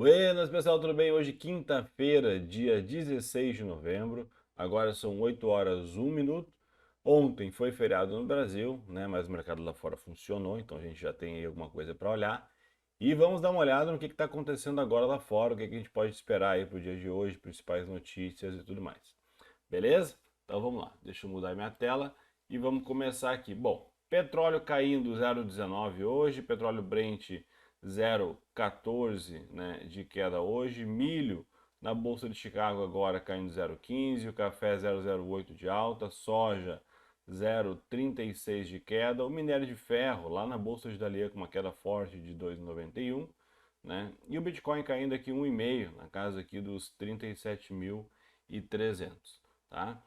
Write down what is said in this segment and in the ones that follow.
Buenas, pessoal, tudo bem? Hoje, quinta-feira, dia 16 de novembro. Agora são 8 horas 1 minuto. Ontem foi feriado no Brasil, né? Mas o mercado lá fora funcionou, então a gente já tem aí alguma coisa para olhar. E vamos dar uma olhada no que está acontecendo agora lá fora, o que a gente pode esperar aí para o dia de hoje, principais notícias e tudo mais. Beleza? Então vamos lá, deixa eu mudar minha tela e vamos começar aqui. Bom, petróleo caindo 0,19 hoje, petróleo Brent 0,14, né, de queda hoje, milho na Bolsa de Chicago agora caindo 0,15, o café 0,08 de alta, soja 0,36 de queda, o minério de ferro lá na Bolsa de Dalian com uma queda forte de 2,91, né? E o Bitcoin caindo aqui 1,5 na casa aqui dos 37.300, tá?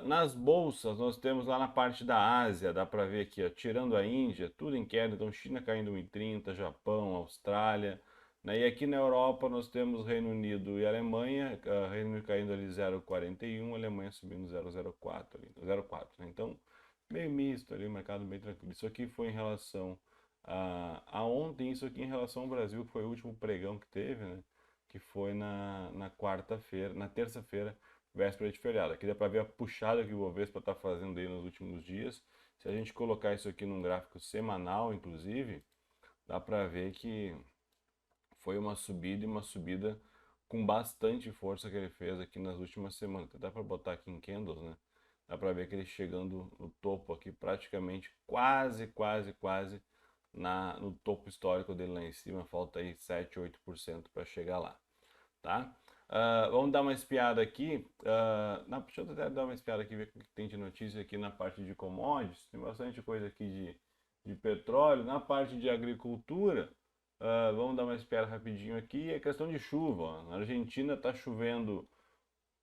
Nas bolsas nós temos lá na parte da Ásia, dá para ver aqui, ó, tirando a Índia, tudo em queda, então China caindo 1,30, Japão, Austrália, né? E aqui na Europa nós temos Reino Unido e Alemanha, Reino Unido caindo ali 0,41, Alemanha subindo 0,04, 0,4, né? Então meio misto ali, mercado bem tranquilo. Isso aqui foi em relação a ontem, isso aqui em relação ao Brasil, que foi o último pregão que teve, né? Que foi na quarta-feira, na terça-feira, véspera de feriado. Aqui dá para ver a puxada que o Bovespa está fazendo aí nos últimos dias. Se a gente colocar isso aqui num gráfico semanal, inclusive, dá para ver que foi uma subida e uma subida com bastante força que ele fez aqui nas últimas semanas. Dá para botar aqui em candles, né? Dá para ver que ele chegando no topo aqui, praticamente quase no topo histórico dele lá em cima. Falta aí 7, 8% para chegar lá, tá? Vamos dar uma espiada aqui. Deixa eu até dar uma espiada aqui, ver o que tem de notícia aqui na parte de commodities. Tem bastante coisa aqui de petróleo. Na parte de agricultura, vamos dar uma espiada rapidinho aqui. É questão de chuva. Ó. Na Argentina está chovendo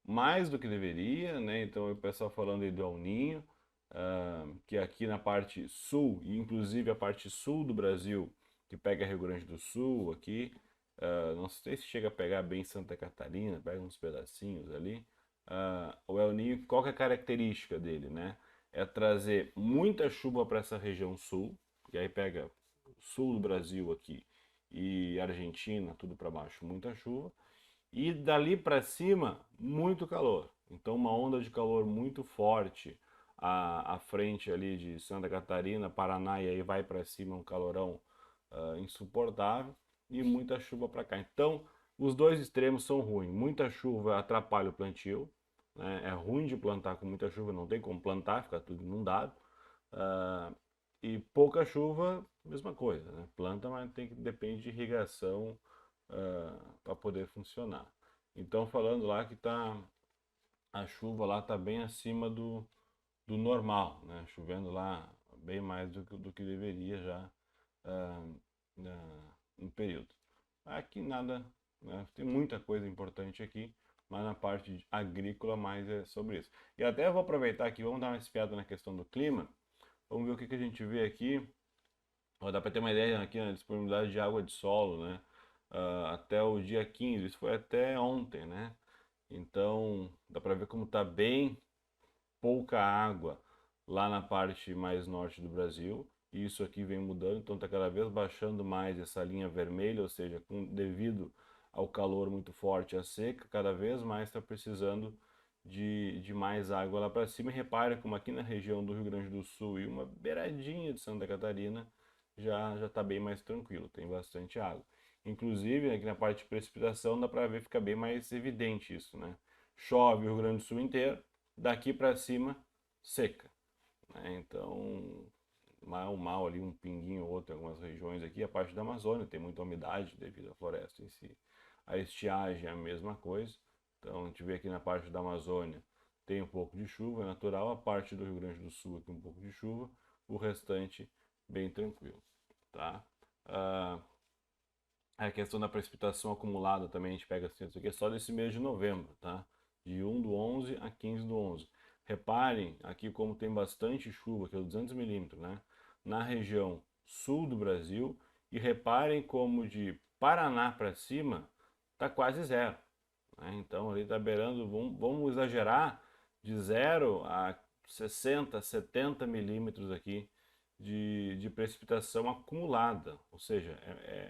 mais do que deveria, né? Então o pessoal falando aí do El Niño, que aqui na parte sul, e inclusive a parte sul do Brasil, que pega Rio Grande do Sul aqui, não sei se chega a pegar bem Santa Catarina, pega uns pedacinhos ali. O El Niño, qual que é a característica dele, né? É trazer muita chuva para essa região sul, e aí pega sul do Brasil aqui e Argentina, tudo para baixo, muita chuva. E dali para cima, muito calor. Então, uma onda de calor muito forte à frente ali de Santa Catarina, Paraná, e aí vai para cima um calorão insuportável e muita chuva para cá. Então, os dois extremos são ruins. Muita chuva atrapalha o plantio, né? É ruim de plantar com muita chuva, não tem como plantar, fica tudo inundado. Uh, e pouca chuva, mesma coisa, né? Planta, mas depende de irrigação para poder funcionar. Então falando lá que a chuva lá está bem acima do normal, né? Chovendo lá bem mais do que deveria já no período. Aqui nada, né? Tem muita coisa importante aqui, mas na parte agrícola mais é sobre isso. E até vou aproveitar aqui, vamos dar uma espiada na questão do clima. Vamos ver o que a gente vê aqui. Ó, dá para ter uma ideia aqui na disponibilidade de água de solo, né? Até o dia 15, isso foi até ontem, né? Então dá para ver como está bem pouca água lá na parte mais norte do Brasil. E isso aqui vem mudando, então está cada vez baixando mais essa linha vermelha, ou seja, devido ao calor muito forte, a seca, cada vez mais está precisando de mais água lá para cima. E repare como aqui na região do Rio Grande do Sul e uma beiradinha de Santa Catarina já está bem mais tranquilo, tem bastante água. Inclusive, aqui na parte de precipitação dá para ver, fica bem mais evidente isso, né? Chove o Rio Grande do Sul inteiro, daqui para cima seca, né? Então, mal ali um pinguinho ou outro em algumas regiões aqui, a parte da Amazônia tem muita umidade devido à floresta em si. A estiagem é a mesma coisa, então a gente vê aqui na parte da Amazônia tem um pouco de chuva, é natural, a parte do Rio Grande do Sul aqui um pouco de chuva, o restante bem tranquilo, tá? Ah, a questão da precipitação acumulada também a gente pega assim, isso aqui é só desse mês de novembro, tá? De 1 do 11 a 15 do 11. Reparem aqui como tem bastante chuva, que é 200 milímetros, né? Na região sul do Brasil. E reparem como de Paraná para cima tá quase zero, né? Então ali tá beirando, vamos exagerar, de 0 a 60, 70 milímetros aqui de precipitação acumulada, ou seja,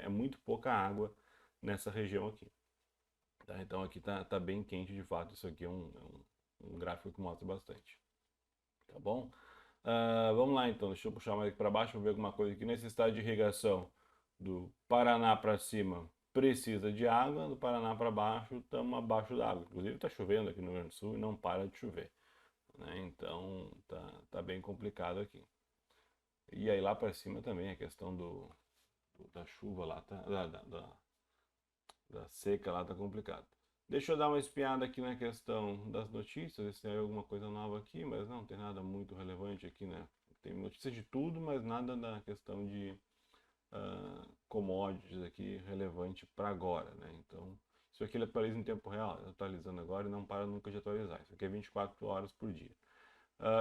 é muito pouca água nessa região aqui. Tá? Então aqui tá bem quente de fato, isso aqui é um gráfico que mostra bastante. Tá bom? Vamos lá então, deixa eu puxar mais aqui para baixo, vou ver alguma coisa aqui. Necessidade de irrigação do Paraná para cima precisa de água, do Paraná para baixo estamos abaixo d'água. Inclusive está chovendo aqui no Rio Grande do Sul e não para de chover. Né? Então tá bem complicado aqui. E aí lá para cima também a questão da chuva lá, da seca lá tá complicado. Deixa eu dar uma espiada aqui na questão das notícias, ver se tem alguma coisa nova aqui, mas não tem nada muito relevante aqui, né? Tem notícias de tudo, mas nada da questão de commodities aqui relevante para agora, né? Então, isso aqui ele atualiza em tempo real, atualizando agora e não para nunca de atualizar. Isso aqui é 24 horas por dia.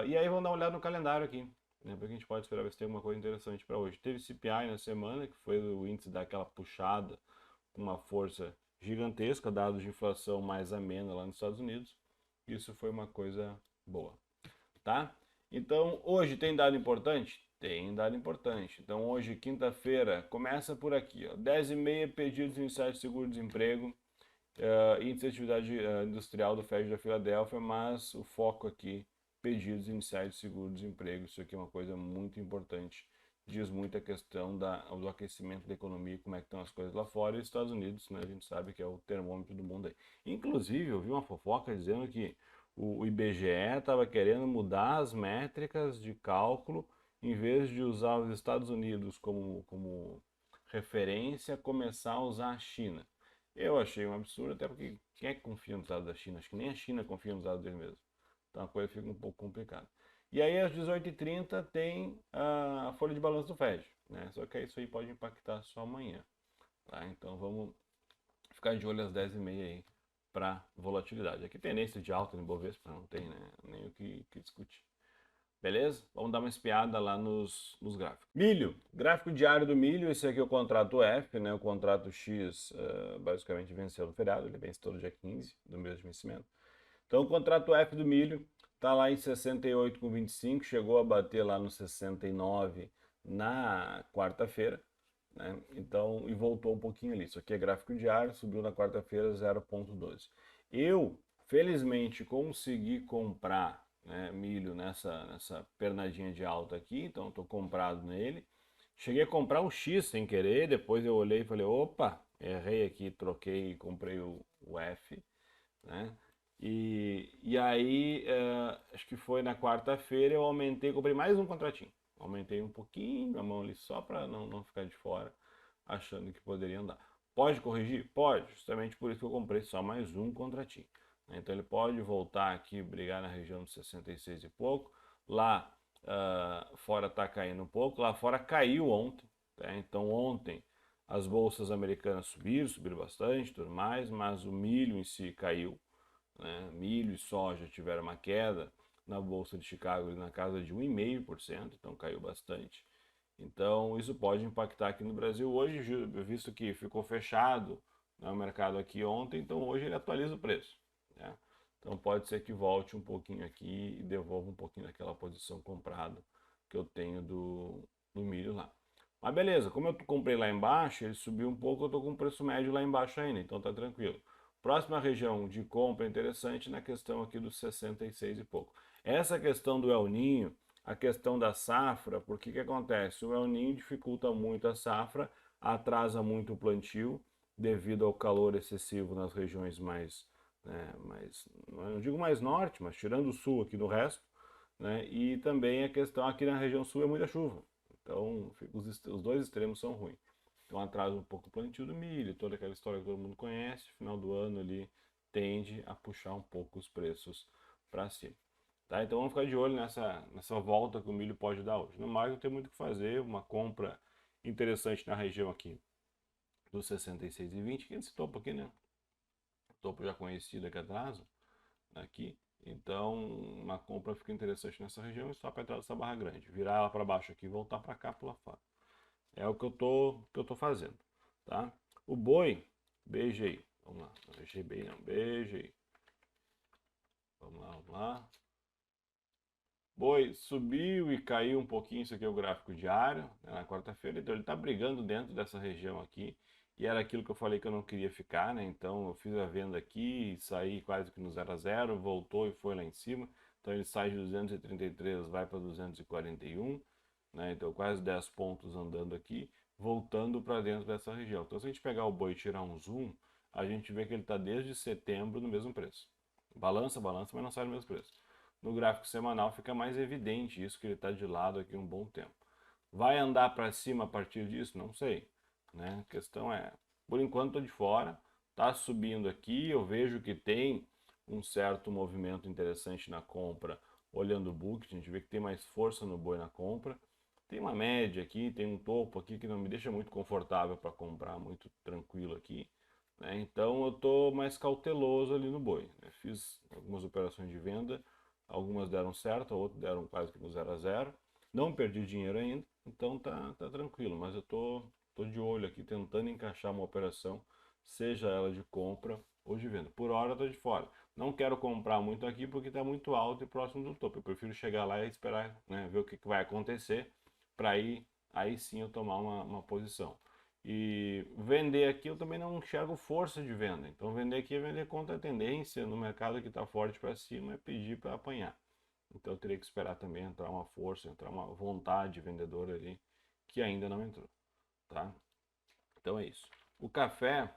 E aí vamos dar uma olhada no calendário aqui, né? Porque a gente pode esperar ver se tem alguma coisa interessante para hoje. Teve CPI na semana, que foi o índice daquela puxada com uma força gigantesca, dados de inflação mais amena lá nos Estados Unidos. Isso foi uma coisa boa, tá? Então, hoje tem dado importante? Tem dado importante. Então, hoje, quinta-feira, começa por aqui, ó, 10h30, pedidos iniciais de seguro-desemprego, índice de atividade industrial do FED da Filadélfia, mas o foco aqui, pedidos iniciais de seguro-desemprego. Isso aqui é uma coisa muito importante. Diz muito a questão do aquecimento da economia, como é que estão as coisas lá fora. E os Estados Unidos, né, a gente sabe que é o termômetro do mundo aí. Inclusive, eu vi uma fofoca dizendo que o IBGE estava querendo mudar as métricas de cálculo, em vez de usar os Estados Unidos como referência, começar a usar a China. Eu achei um absurdo, até porque quem é que confia nos dados da China? Acho que nem a China confia nos dados dele mesmo. Então a coisa fica um pouco complicada. E aí às 18h30 tem a folha de balanço do FED, né? Só que isso aí pode impactar só amanhã. Tá? Então vamos ficar de olho às 10h30 aí para volatilidade. Aqui tendência de alta no Bovespa, não tem, né, nem o que discutir. Beleza? Vamos dar uma espiada lá nos gráficos. Milho, gráfico diário do milho, esse aqui é o contrato F, né? O contrato X basicamente venceu no feriado, ele vence todo dia 15 do mês de vencimento. Então o contrato F do milho está lá em 68,25, chegou a bater lá no 69 na quarta-feira, né? Então, e voltou um pouquinho ali. Isso aqui é gráfico diário, subiu na quarta-feira 0,12. Eu, felizmente, consegui comprar, né, milho nessa pernadinha de alta aqui, então estou comprado nele. Cheguei a comprar um X sem querer, depois eu olhei e falei, opa, errei aqui, troquei e comprei o F, né? E aí, acho que foi na quarta-feira, eu aumentei, comprei mais um contratinho. Aumentei um pouquinho a mão ali só para não ficar de fora, achando que poderia andar. Pode corrigir? Pode, justamente por isso que eu comprei só mais um contratinho. Então ele pode voltar aqui, brigar na região dos 66 e pouco. Lá fora está caindo um pouco, lá fora caiu ontem. Tá? Então ontem as bolsas americanas subiram bastante, tudo mais, mas o milho em si caiu. Né? Milho e soja tiveram uma queda na Bolsa de Chicago na casa de 1,5%, então caiu bastante. Então isso pode impactar aqui no Brasil hoje, visto que ficou fechado, né, o mercado aqui ontem, então hoje ele atualiza o preço. Né? Então pode ser que volte um pouquinho aqui e devolva um pouquinho daquela posição comprada que eu tenho do milho lá. Mas beleza, como eu comprei lá embaixo, ele subiu um pouco, eu estou com o preço médio lá embaixo ainda, então tá tranquilo. Próxima região de compra interessante na questão aqui dos 66 e pouco. Essa questão do El Ninho, a questão da safra, porque que acontece? O El Ninho dificulta muito a safra, atrasa muito o plantio, devido ao calor excessivo nas regiões mais, né, não digo mais norte, mas tirando o sul aqui no resto, né, e também a questão aqui na região sul é muita chuva, então os dois extremos são ruins. Então atrasa um pouco o plantio do milho, toda aquela história que todo mundo conhece, final do ano ali tende a puxar um pouco os preços para cima. Tá? Então vamos ficar de olho nessa volta que o milho pode dar hoje. No mais não tem muito o que fazer, uma compra interessante na região aqui dos 66,20, que é esse topo aqui, né? Topo já conhecido aqui atrás, aqui. Então uma compra fica interessante nessa região e só para entrar nessa barra grande. Virar ela para baixo aqui e voltar para cá, pular fora. É o que eu tô fazendo, tá? O boi, BGI, vamos lá, não BGI não, BGI. Vamos lá. Boi subiu e caiu um pouquinho, isso aqui é o gráfico diário, né, na quarta-feira, então ele está brigando dentro dessa região aqui, e era aquilo que eu falei que eu não queria ficar, né? Então eu fiz a venda aqui, saí quase que no 0 a 0, voltou e foi lá em cima. Então ele sai de 233, vai para 241, né? Então quase 10 pontos andando aqui, voltando para dentro dessa região. Então se a gente pegar o boi e tirar um zoom, a gente vê que ele está desde setembro no mesmo preço. Balança, balança, mas não sai no mesmo preço. No gráfico semanal fica mais evidente isso, que ele está de lado aqui um bom tempo. Vai andar para cima a partir disso? Não sei, né? A questão é, por enquanto estou de fora, está subindo aqui, eu vejo que tem um certo movimento interessante na compra, olhando o book, a gente vê que tem mais força no boi na compra. Tem uma média aqui, tem um topo aqui que não me deixa muito confortável para comprar, muito tranquilo aqui, né? Então eu estou mais cauteloso ali no boi, né? Fiz algumas operações de venda, algumas deram certo, outras deram quase que no 0 a 0. Não perdi dinheiro ainda, então tá tranquilo, mas eu tô de olho aqui tentando encaixar uma operação, seja ela de compra ou de venda. Por hora eu tô de fora. Não quero comprar muito aqui porque está muito alto e próximo do topo. Eu prefiro chegar lá e esperar, né, ver o que vai acontecer para aí sim eu tomar uma posição. E vender aqui eu também não enxergo força de venda. Então vender aqui é vender contra a tendência no mercado que está forte para cima, é pedir para apanhar. Então eu teria que esperar também entrar uma força, entrar uma vontade vendedora ali que ainda não entrou, tá? Então é isso. O café,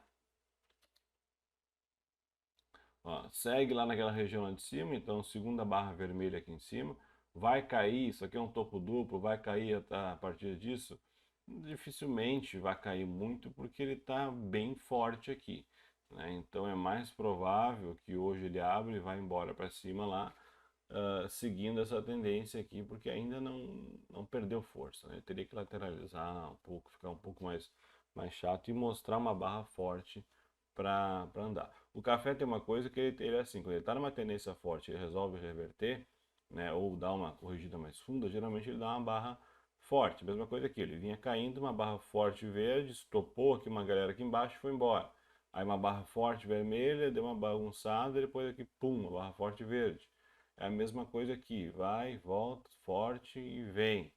ó, segue lá naquela região lá de cima, então segunda barra vermelha aqui em cima, vai cair, isso aqui é um topo duplo, vai cair a partir disso? Dificilmente vai cair muito porque ele está bem forte aqui, né? Então é mais provável que hoje ele abra e vá embora para cima lá, seguindo essa tendência aqui, porque ainda não perdeu força, né? Teria que lateralizar um pouco, ficar um pouco mais chato e mostrar uma barra forte para andar. O café tem uma coisa que ele é assim, quando ele está numa tendência forte, ele resolve reverter, né, ou dar uma corrigida mais funda, geralmente ele dá uma barra forte. Mesma coisa aqui, ele vinha caindo, uma barra forte verde, estopou aqui uma galera aqui embaixo e foi embora. Aí uma barra forte vermelha, deu uma bagunçada, depois aqui, pum, uma barra forte verde. É a mesma coisa aqui, vai, volta, forte e vem,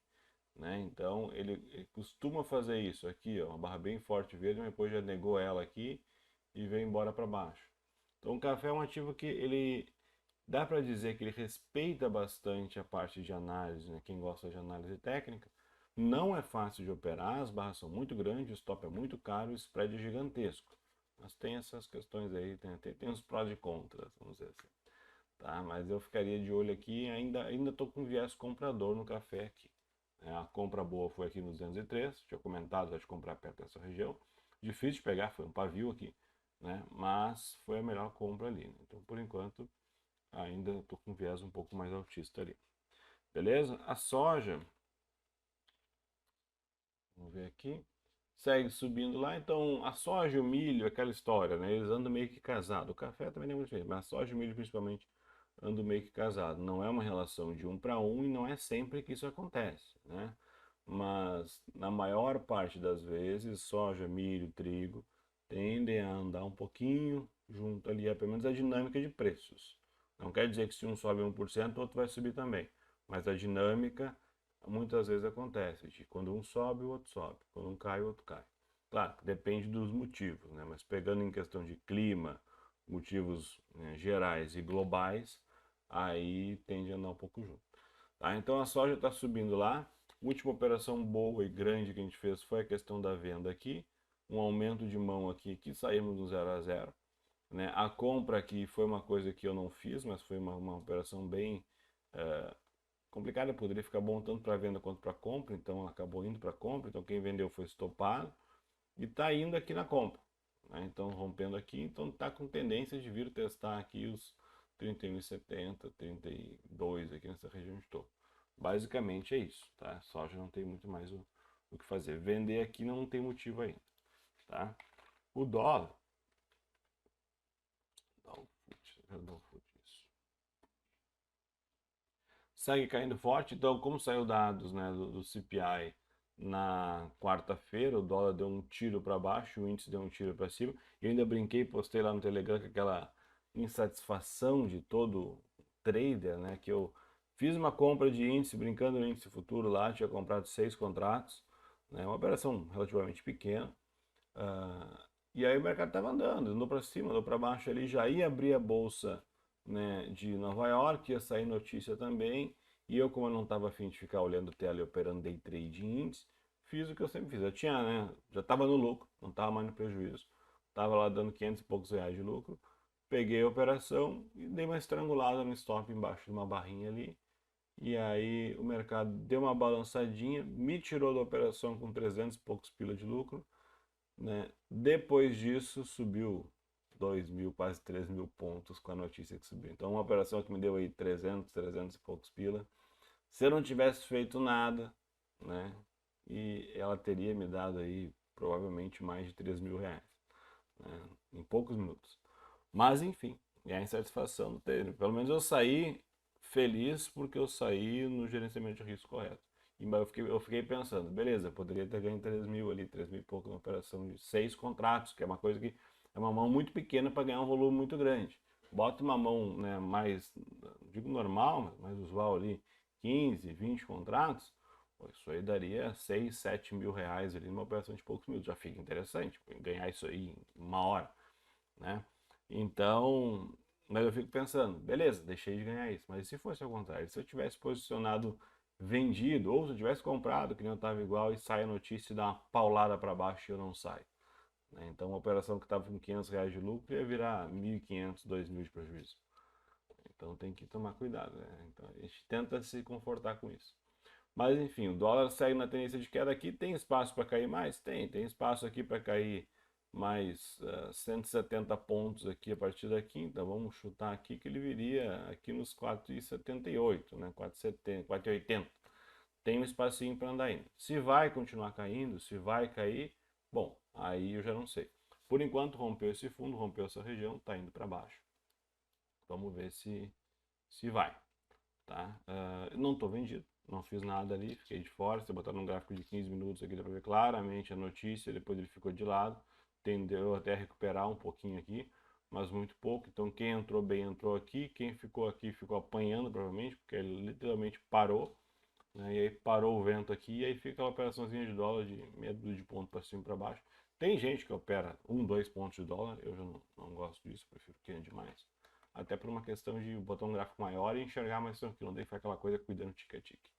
né? Então ele costuma fazer isso aqui, ó, uma barra bem forte verde, mas depois já negou ela aqui e veio embora para baixo. Então o café é um ativo que ele dá para dizer que ele respeita bastante a parte de análise, né? Quem gosta de análise técnica, não é fácil de operar, as barras são muito grandes, o stop é muito caro, o spread é gigantesco. Mas tem essas questões aí, tem uns prós e contras, vamos dizer assim, tá? Mas eu ficaria de olho aqui, ainda estou com viés comprador no café aqui. A compra boa foi aqui no 203, tinha comentado já de comprar perto dessa região. Difícil de pegar, foi um pavio aqui, né? Mas foi a melhor compra ali, né? Então, por enquanto, ainda estou com viés um pouco mais altista ali. Beleza? A soja, vamos ver aqui, segue subindo lá. Então, a soja e o milho, aquela história, né? Eles andam meio que casados. O café também não é muito diferente, mas a soja e o milho principalmente andam meio que casados. Não é uma relação de um para um e não é sempre que isso acontece, né? Mas na maior parte das vezes, soja, milho, trigo tendem a andar um pouquinho junto ali, é pelo menos a dinâmica de preços. Não quer dizer que se um sobe 1%, o outro vai subir também, mas a dinâmica muitas vezes acontece, de quando um sobe, o outro sobe, quando um cai, o outro cai. Claro, depende dos motivos, né? Mas pegando em questão de clima, motivos, né, gerais e globais, aí tende a andar um pouco junto. Tá? Então a soja está subindo lá. Última operação boa e grande que a gente fez foi a questão da venda aqui, um aumento de mão aqui, que saímos do 0 a 0. Né? A compra aqui foi uma coisa que eu não fiz, mas foi uma operação bem complicada. Poderia ficar bom tanto para venda quanto para compra, então acabou indo para compra. Então quem vendeu foi estopado e está indo aqui na compra, né? Então rompendo aqui, então está com tendência de vir testar aqui os 31,70, 32 aqui nessa região de topo. Basicamente é isso, tá? Soja não tem muito mais o que fazer. Vender aqui não tem motivo ainda, tá? O dólar, isso. Segue caindo forte, então como saiu dados, né, do CPI na quarta-feira, o dólar deu um tiro para baixo, o índice deu um tiro para cima. E eu ainda brinquei, postei lá no Telegram com aquela insatisfação de todo trader, né, que eu fiz uma compra de índice, brincando no índice futuro lá, tinha comprado 6 contratos, né, uma operação relativamente pequena. E aí o mercado estava andando, andou para cima, andou para baixo ali, já ia abrir a bolsa, né, de Nova York, ia sair notícia também, e eu, como eu não estava afim de ficar olhando tela e operando day trade em índice, fiz o que eu sempre fiz. Eu tinha, né, já estava no lucro, não estava mais no prejuízo, estava lá dando 500 e poucos reais de lucro, peguei a operação e dei uma estrangulada no stop embaixo de uma barrinha ali, e aí o mercado deu uma balançadinha, me tirou da operação com 300 e poucos pila de lucro, né? Depois disso, subiu 2.000, quase 3.000 pontos com a notícia que subiu. Então, uma operação que me deu aí 300 e poucos pila. Se eu não tivesse feito nada, né? E ela teria me dado aí provavelmente mais de 3.000 reais, né, em poucos minutos. Mas, enfim, é a insatisfação dele. Pelo menos eu saí feliz porque eu saí no gerenciamento de risco correto. E eu fiquei pensando, beleza, poderia ter ganho 3.000 ali, 3.000 e pouco, uma operação de 6 contratos, que é uma coisa que é uma mão muito pequena para ganhar um volume muito grande. Bota uma mão, né, mais, digo normal, mas mais usual ali, 15, 20 contratos, pô, isso aí daria 6, 7 mil reais ali numa operação de poucos minutos. Já fica interessante ganhar isso aí em uma hora, né? Então, mas eu fico pensando, beleza, deixei de ganhar isso. Mas e se fosse ao contrário? Se eu tivesse posicionado vendido, ou se eu tivesse comprado, que nem eu estava igual, e sai a notícia e dá uma paulada para baixo e eu não saio, né? Então, uma operação que estava com 500 reais de lucro ia virar 1.500, 2.000 de prejuízo. Então, tem que tomar cuidado, né? Então, a gente tenta se confortar com isso. Mas, enfim, o dólar segue na tendência de queda aqui. Tem espaço para cair mais? Tem espaço aqui para cair mais 170 pontos aqui a partir daqui. Então vamos chutar aqui que ele viria aqui nos 4,78, né? 4,70, 4,80. Tem um espacinho para andar ainda. Se vai continuar caindo, se vai cair, bom, aí eu já não sei. Por enquanto rompeu esse fundo, rompeu essa região, está indo para baixo. Vamos ver se vai, tá? Não estou vendido, não fiz nada ali, fiquei de fora. Se eu botar num gráfico de 15 minutos aqui, dá para ver claramente a notícia. Depois ele ficou de lado, tendeu até a recuperar um pouquinho aqui, mas muito pouco. Então quem entrou bem entrou aqui, quem ficou aqui ficou apanhando provavelmente, porque ele literalmente parou, né? E aí parou o vento aqui, e aí fica aquela operaçãozinha de dólar de meia dúzia de ponto para cima e para baixo. Tem gente que opera 2 pontos de dólar, eu já não gosto disso, prefiro que ande mais. Até por uma questão de botar um gráfico maior e enxergar mais tranquilo, não deixar aquela coisa cuidando tique-tique.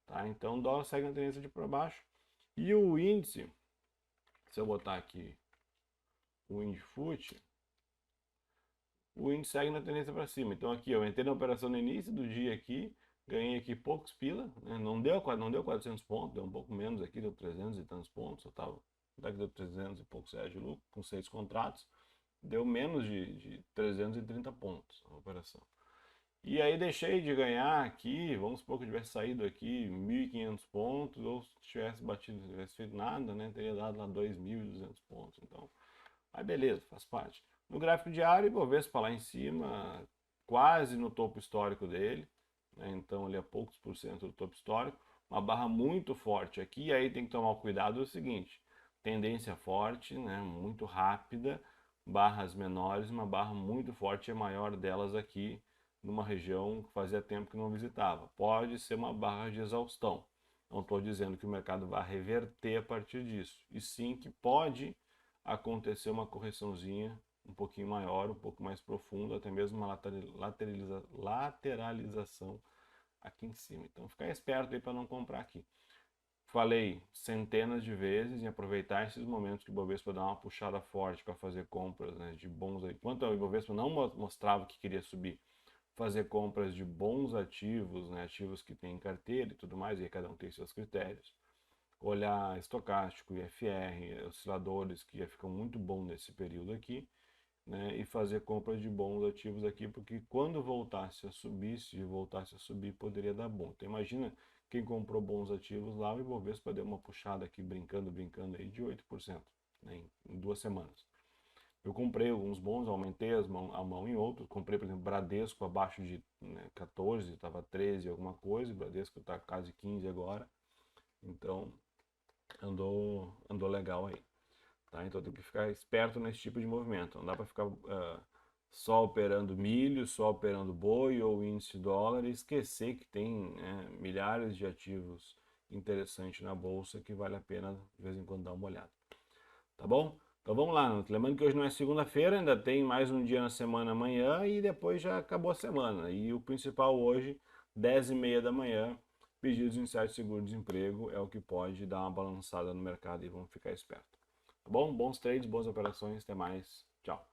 Tá? Então o dólar segue na tendência de para baixo. E o índice, se eu botar aqui o Indifut, o índice segue na tendência para cima. Então aqui eu entrei na operação no início do dia aqui, ganhei aqui poucos pila, né? Não deu 400 pontos, deu um pouco menos aqui, deu 300 e tantos pontos. Eu tava, daqui deu 300 e poucos reais de lucro, com 6 contratos, deu menos de 330 pontos a operação. E aí deixei de ganhar aqui, vamos supor que eu tivesse saído aqui 1.500 pontos, ou se tivesse batido, não tivesse feito nada, né, teria dado lá 2.200 pontos. Então, aí beleza, faz parte. No gráfico diário, Ibovespa lá em cima, quase no topo histórico dele, né, então ali a poucos por cento do topo histórico, uma barra muito forte aqui, e aí tem que tomar cuidado, é o seguinte, tendência forte, né, muito rápida, barras menores, uma barra muito forte, a maior delas aqui, numa região que fazia tempo que não visitava. Pode ser uma barra de exaustão. Não estou dizendo que o mercado vai reverter a partir disso, e sim que pode acontecer uma correçãozinha um pouquinho maior, um pouco mais profunda, até mesmo uma lateralização aqui em cima. Então, ficar esperto aí para não comprar aqui. Falei centenas de vezes em aproveitar esses momentos que o Ibovespa dá uma puxada forte para fazer compras, né, de bons. Enquanto o Ibovespa não mostrava que queria subir, fazer compras de bons ativos, né, ativos que tem em carteira e tudo mais, e aí cada um tem seus critérios. Olhar estocástico, IFR, osciladores, que já ficam muito bom nesse período aqui, né, e fazer compras de bons ativos aqui, porque quando voltasse a subir, se voltasse a subir, poderia dar bom. Então imagina quem comprou bons ativos lá, o Ibovespa deu uma puxada aqui, brincando aí, de 8%, né, em 2 semanas. Eu comprei alguns bons, aumentei a mão em outros. Comprei, por exemplo, Bradesco abaixo de, né, 14, estava 13 alguma coisa. Bradesco está quase 15 agora. Então andou legal aí. Tá? Então tem que ficar esperto nesse tipo de movimento. Não dá para ficar só operando milho, só operando boi ou índice dólar e esquecer que tem, né, milhares de ativos interessantes na bolsa que vale a pena de vez em quando dar uma olhada. tá bom? Então vamos lá, lembrando que hoje não é segunda-feira, ainda tem mais um dia na semana amanhã e depois já acabou a semana. E o principal hoje, 10h30 da manhã, pedidos de inseto seguro-desemprego é o que pode dar uma balançada no mercado e vamos ficar esperto. Tá bom? Bons trades, boas operações, até mais. Tchau.